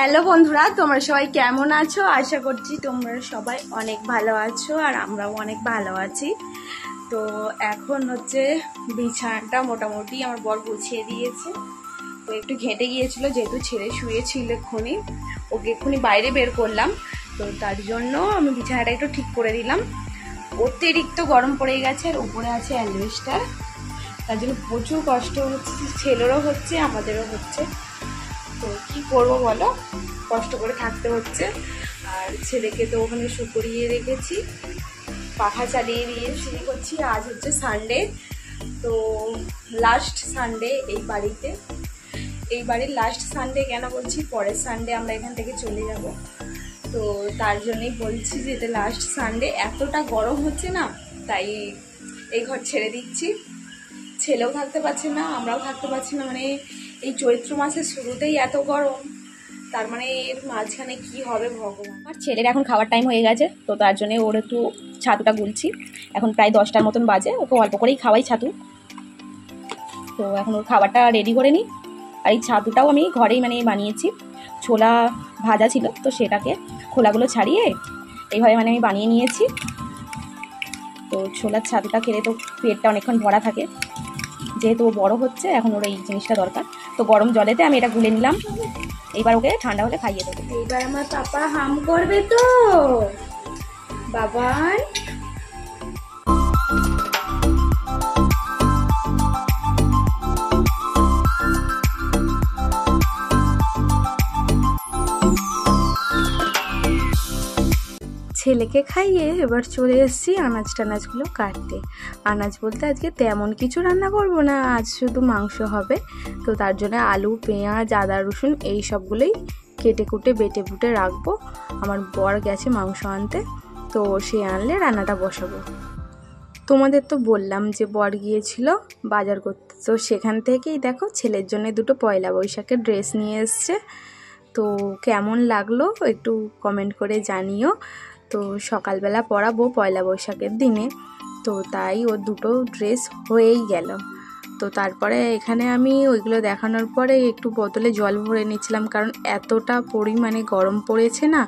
Hello বন্ধুরা, তোমরা সবাই কেমন আছো? আশা করছি তোমরা সবাই অনেক ভালো আছো আর আমরাও অনেক ভালো আছি। তো এখন হচ্ছে বিছানাটা মোটামুটি আমার বর গুছিয়ে দিয়েছে। তো একটু ঘেঁটে গিয়েছিল, যেহেতু ছেড়ে শুয়েছিল এক্ষুনি, ওকে এক্ষুনি বাইরে বের করলাম। তো তার জন্য আমি বিছানাটা একটু ঠিক করে দিলাম। অতিরিক্ত গরম পড়ে গেছে আর উপরে আছে অ্যালবেস্টার, তার জন্য প্রচুর কষ্ট হচ্ছে, ছেলেরও হচ্ছে আমাদেরও হচ্ছে। তো কি করবো বলো, কষ্ট করে থাকতে হচ্ছে। আর ছেলেকে তো ওখানে শুকরিয়ে রেখেছি, পাখা চালিয়ে দিয়ে শুরু করছি। আজ হচ্ছে সানডে, তো লাস্ট সানডে এই বাড়ির লাস্ট সানডে। কেন বলছি, পরের সানডে আমরা এখান থেকে চলে যাব। তো তার জন্যই বলছি যে এটা লাস্ট সানডে। এতটা গরম হচ্ছে না, তাই এই ঘর ছেড়ে দিচ্ছি। ছেলেও থাকতে পারছে না, আমরাও থাকতে পারছি না। মানে এই চৈত্র মাসের শুরুতেই এত গরম, তার মানে এর মাঝখানে কি হবে ভগবান। আমার ছেলের এখন খাওয়ার টাইম হয়ে গেছে, তো তার জন্য ওর একটু ছাতুটা গুলছি। এখন প্রায় 10টার মতন বাজে, ওকে অল্প করেই খাওয়াই ছাতু। তো এখন ওর খাবারটা রেডি করে নিই। আর এই ছাতুটাও আমি ঘরেই বানিয়েছি। ছোলা ভাজা ছিল, তো সেটাকে খোলাগুলো ছাড়িয়ে এইভাবে আমি বানিয়ে নিয়েছি। তো ছোলার ছাতুটা খেলে তো পেটটা অনেকক্ষণ ভরা থাকে, যেহেতু ও বড় হচ্ছে এখন ওর এই জিনিসটা দরকার। তো গরম জলেতে আমি এটা গুলে নিলাম, এইবার ওকে ঠান্ডা হলে খাইয়ে দেবো। এইবার আমার পাপা হাম করবে তো বাবান। ছেলেকে খাইয়ে এবার চলে এসেছি আনাজ টানাজগুলো কাটতে। আনাজ বলতে আজকে তেমন কিছু রান্না করব না, আজ শুধু মাংস হবে। তো তার জন্য আলু, পেঁয়াজ, আদা, রসুন এই সবগুলোই কেটে কুটে বেটে বুটে রাখবো। আমার বর গেছে মাংস আনতে, তো সে আনলে রান্নাটা বসাবো। তোমাদের তো বললাম যে বর গিয়েছিল বাজার করতে, তো সেখান থেকেই দেখো ছেলের জন্য দুটো পয়লা বৈশাখের ড্রেস নিয়ে এসছে। তো কেমন লাগলো একটু কমেন্ট করে জানিও। তো সকালবেলা পরাবো পয়লা বৈশাখের দিনে, তো তাই ওর দুটো ড্রেস হয়েই গেল। তো তারপরে এখানে আমি ওইগুলো দেখানোর পরে একটু বোতলে জল ভরে নিচ্ছিলাম, কারণ এতটা পরিমাণে গরম পড়েছে না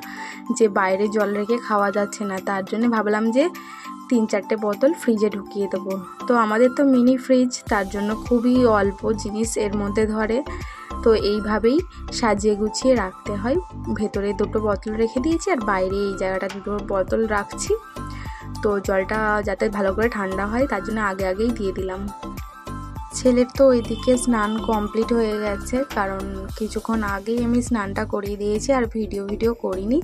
যে বাইরে জল রেখে খাওয়া যাচ্ছে না। তার জন্য ভাবলাম যে 3-4টে বোতল ফ্রিজে ঢুকিয়ে দেবো। তো আমাদের তো মিনি ফ্রিজ, তার জন্য খুবই অল্প জিনিস এর মধ্যে ধরে। তো এইভাবেই সাজিয়ে গুছিয়ে রাখতে হয়। ভেতরে দুটো বোতল রেখে দিয়েছি আর বাইরে এই জায়গাটা দুটো বোতল রাখছি। তো জলটা যাতে ভালো করে ঠান্ডা হয় তার জন্য আগেই দিয়ে দিলাম। ছেলের তো ওইদিকে স্নান কমপ্লিট হয়ে গেছে, কারণ কিছুক্ষণ আগেই আমি স্নানটা করিয়ে দিয়েছি আর ভিডিও করিনি।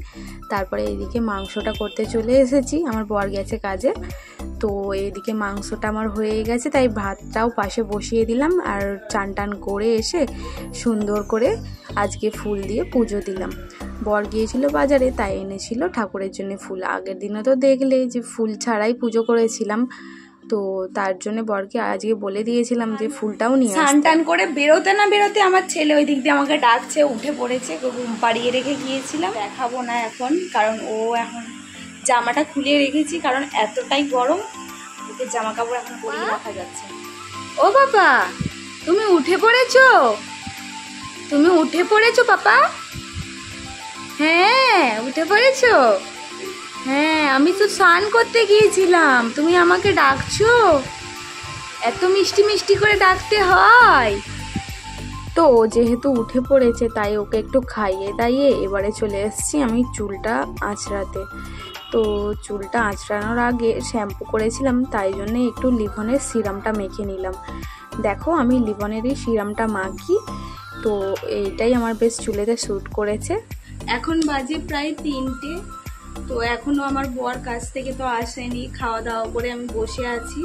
তারপরে এইদিকে মাংসটা করতে চলে এসেছি, আমার বর গেছে কাজে। তো এইদিকে মাংসটা আমার হয়ে গেছে, তাই ভাতটাও পাশে বসিয়ে দিলাম। আর চান টান করে এসে সুন্দর করে আজকে ফুল দিয়ে পুজো দিলাম। বর গিয়েছিল বাজারে, তাই এনেছিল ঠাকুরের জন্য ফুল। আগের দিনে তো দেখলে যে ফুল ছাড়াই পুজো করেছিলাম, তো তার জন্য বরকে আজকে বলে দিয়েছিলাম যে ফুলটাও নিয়ে আসতে। স্নান টান করে বেরোতে না বেরোতে আমার ছেলে ওই দিক দিয়ে আমাকে ডাকছে, উঠে পড়েছে। ঘুম পাড়িয়ে রেখে গিয়েছিলাম, দেখাবো না এখন, কারণ ও এখন জামাটা খুলে রেখেছি, কারণ এতটাই গরম ওকে জামা কাপড় এখন পরিয়ে রাখা যাচ্ছে। ও বাবা, তুমি উঠে পড়েছো? তুমি উঠে পড়েছো পাপা? হ্যাঁ উঠে পড়েছো? হ্যাঁ, আমি তো স্নান করতে গিয়েছিলাম, তুমি আমাকে ডাকছো? এত মিষ্টি মিষ্টি করে ডাকতে হয়? তো যেহেতু উঠে পড়েছে তাই ওকে একটু খাইয়ে দাইয়ে এবারে চলে এসেছি আমি চুলটা আঁচড়াতে। তো চুলটা আঁচড়ানোর আগে শ্যাম্পু করেছিলাম, তাই জন্য একটু লিভনের সিরামটা মেখে নিলাম। দেখো আমি লিভনেরই সিরামটা মাখি, তো এইটাই আমার বেশ চুলেতে স্যুট করেছে। এখন বাজে প্রায় 3টে। তো এখনও আমার বর কাছ থেকে তো আসেনি, খাওয়া দাওয়া করে আমি বসে আছি।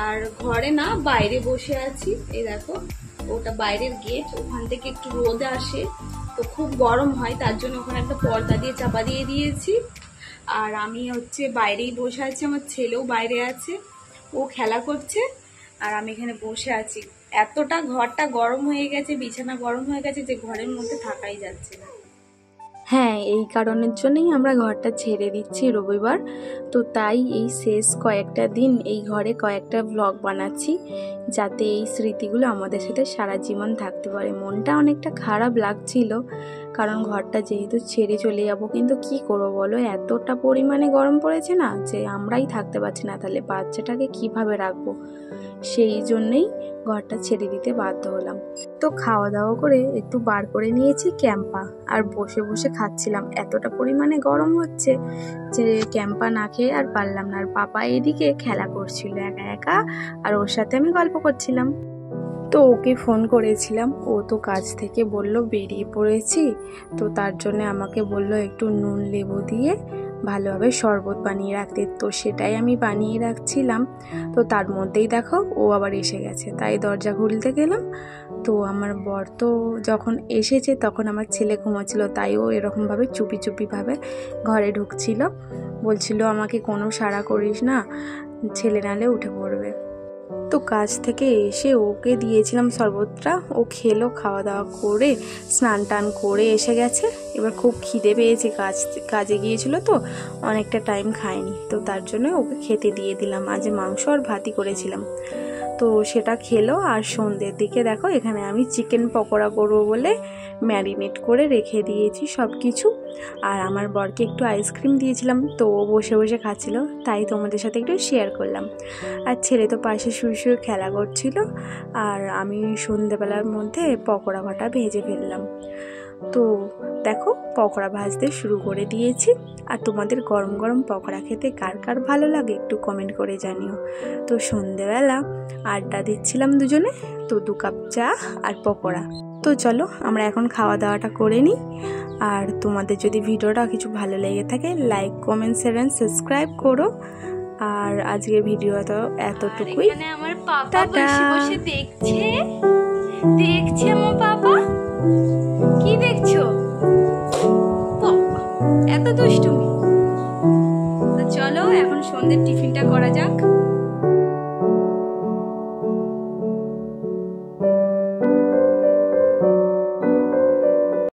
আর ঘরে না, বাইরে বসে আছি। এই দেখো ওটা বাইরের গেট, ওখান থেকে একটু রোদ আসে, তো খুব গরম হয়, তার জন্য ওখানে একটা পর্দা দিয়ে চাপা দিয়ে দিয়েছি। আর আমি হচ্ছে বাইরেই বসে আছি, আমার ছেলেও বাইরে আছে, ও খেলা করছে আর আমি এখানে বসে আছি। এতটা ঘরটা গরম হয়ে গেছে, বিছানা গরম হয়ে গেছে যে ঘরের মধ্যে থাকাই যাচ্ছে না। হ্যাঁ, এই কারণের জন্যই আমরা ঘরটা ছেড়ে দিচ্ছি রবিবার। তো তাই এই শেষ কয়েকটা দিন এই ঘরে কয়েকটা ব্লগ বানাচ্ছি, যাতে এই স্মৃতিগুলো আমাদের সাথে সারা জীবন থাকতে পারে। মনটা অনেকটা খারাপ লাগছিল, কারণ ঘরটা যেহেতু ছেড়ে চলে যাব, কিন্তু কি করবো বলো, এতটা পরিমাণে গরম পড়েছে না যে আমরাই থাকতে পারছি না, তাহলে বাচ্চাটাকে কিভাবে রাখবো, সেই জন্যেই ঘরটা ছেড়ে দিতে বাধ্য হলাম। তো খাওয়া দাওয়া করে একটু বার করে নিয়েছি ক্যাম্পা, আর বসে বসে খাচ্ছিলাম। এতটা পরিমাণে গরম হচ্ছে যে ক্যাম্পা না খেয়ে আর পারলাম না। আর পাপা এদিকে খেলা করছিল একা একা, আর ওর সাথে আমি গল্প করছিলাম। তো ওকে ফোন করেছিলাম, ও তো কাজ থেকে বলল বেরিয়ে পড়েছি, তো তার জন্য আমাকে বলল একটু নুন লেবু দিয়ে ভালোভাবে শরবত বানিয়ে রাখতে। তো সেটাই আমি বানিয়ে রাখছিলাম। তো তার মধ্যেই দেখো ও আবার এসে গেছে, তাই দরজা খুলতে গেলাম। তো আমার বর তো যখন এসেছে তখন আমার ছেলে ঘুমাচ্ছিল, তাই ও এরকমভাবে চুপি চুপিভাবে ঘরে ঢুকছিল, বলছিল আমাকে কোনো সাড়া করিস না, ছেলে নালে উঠে পড়বে। তো কাজ থেকে এসে ওকে দিয়েছিলাম শরবতটা, ও খেলো, খাওয়া দাওয়া করে স্নান টান করে এসে গেছে। এবার খুব খিদে পেয়েছে, কাজে গিয়েছিল তো অনেকটা টাইম খায়নি, তো তার জন্য ওকে খেতে দিয়ে দিলাম। আজ মাংস আর ভাতই করেছিলাম, তো সেটা খেলো। আর সন্ধ্যের দিকে দেখো এখানে আমি চিকেন পকোড়া করবো বলে ম্যারিনেট করে রেখে দিয়েছি সব কিছু। আর আমার বরকে একটু আইসক্রিম দিয়েছিলাম, তো ও বসে বসে খাচ্ছিল, তাই তোমাদের সাথে একটু শেয়ার করলাম। আর ছেলে তো পাশে শুয়ে শুয়ে খেলা করছিল, আর আমি সন্ধ্যেবেলার মধ্যে পকোড়া কটা ভেজে ফেললাম। তো দেখো পকোড়া ভাজতে শুরু করে দিয়েছি। আর তোমাদের গরম গরম পকোড়া খেতে কার কার ভালো লাগে একটু কমেন্ট করে জানিও। তো সন্ধ্যেবেলা আড্ডা দিচ্ছিলাম দুজনে, তো 2 কাপ চা আর পকোড়া। তো চলো আমরা এখন খাওয়া দাওয়াটা করে নিই। আর তোমাদের যদি ভিডিওটা কিছু ভালো লেগে থাকে like comment share and subscribe করো। আর আজকের ভিডিও তো এতটুকুই। আমার পাপা বসে বসে দেখছে আমার পাপা। কি দেখছো? এত দুষ্টুমি। তো চলো এখন সন্ধ্যের টিফিনটা করা যাক।